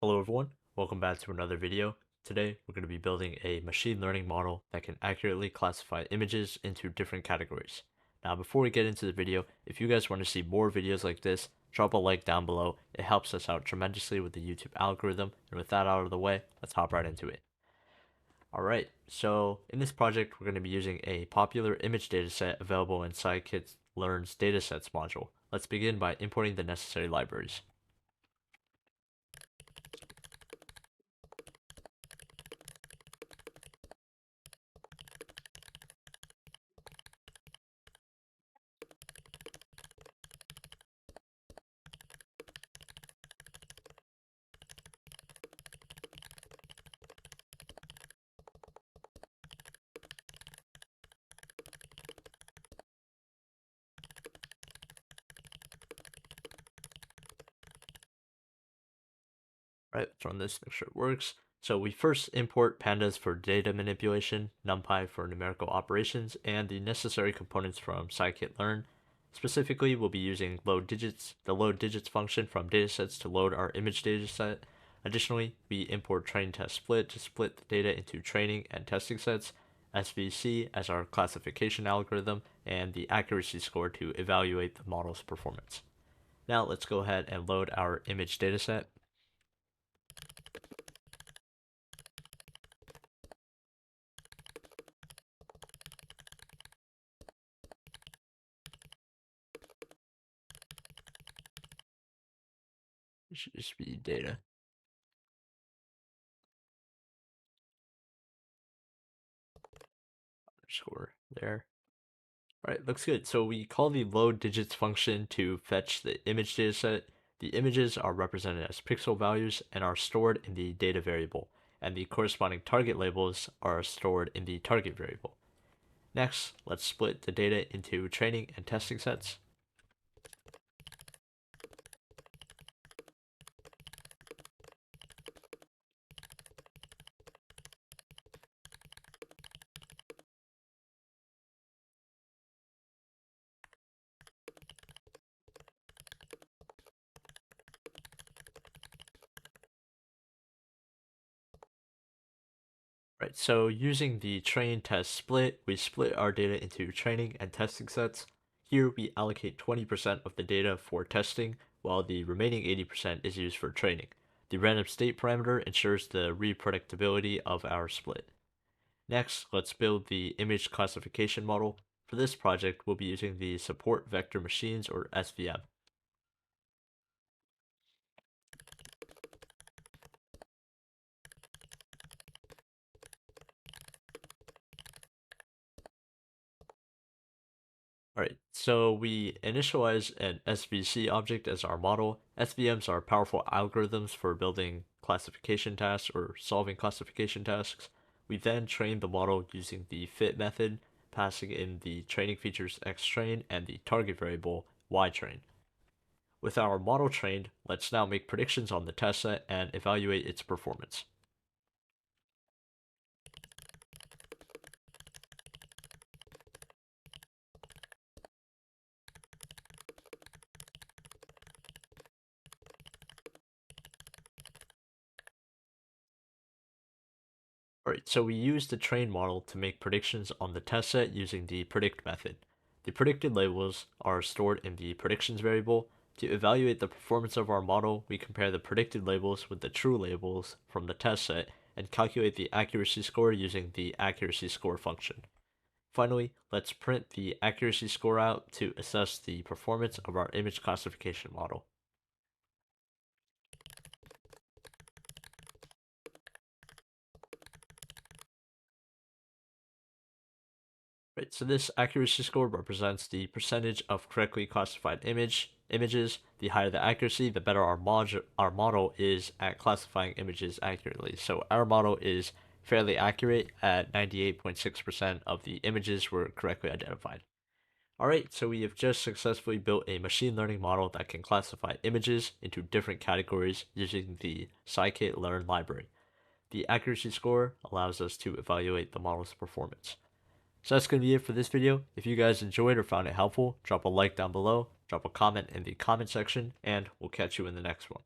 Hello everyone, welcome back to another video. Today we're going to be building a machine learning model that can accurately classify images into different categories. Now before we get into the video, if you guys want to see more videos like this, drop a like down below. It helps us out tremendously with the YouTube algorithm, and with that out of the way, let's hop right into it. Alright, so in this project we're going to be using a popular image dataset available in Scikit-Learn's datasets module. Let's begin by importing the necessary libraries. Right, let's run this, make sure it works. So we first import pandas for data manipulation, NumPy for numerical operations, and the necessary components from scikit-learn. Specifically, we'll be using load digits, the load digits function from datasets to load our image dataset. Additionally, we import train test split to split the data into training and testing sets, SVC as our classification algorithm, and the accuracy score to evaluate the model's performance. Now let's go ahead and load our image dataset. It should just be data underscore there. All right, looks good. So we call the load digits function to fetch the image dataset. The images are represented as pixel values and are stored in the data variable, and the corresponding target labels are stored in the target variable. Next, let's split the data into training and testing sets. Right, so using the train test split, we split our data into training and testing sets. Here we allocate 20% of the data for testing, while the remaining 80% is used for training. The random state parameter ensures the reproducibility of our split. Next, let's build the image classification model. For this project, we'll be using the support vector machines, or SVM. Alright, so we initialize an SVC object as our model. SVMs are powerful algorithms for building classification tasks or solving classification tasks. We then train the model using the fit method, passing in the training features xtrain and the target variable ytrain. With our model trained, let's now make predictions on the test set and evaluate its performance. Alright, so we use the train model to make predictions on the test set using the predict method. The predicted labels are stored in the predictions variable. To evaluate the performance of our model, we compare the predicted labels with the true labels from the test set and calculate the accuracy score using the accuracy score function. Finally, let's print the accuracy score out to assess the performance of our image classification model. Right, so this accuracy score represents the percentage of correctly classified images. The higher the accuracy, the better our model is at classifying images accurately. So our model is fairly accurate at 98.6% of the images were correctly identified. Alright, so we have just successfully built a machine learning model that can classify images into different categories using the scikit-learn library. The accuracy score allows us to evaluate the model's performance. So that's going to be it for this video. If you guys enjoyed or found it helpful, drop a like down below, drop a comment in the comment section, and we'll catch you in the next one.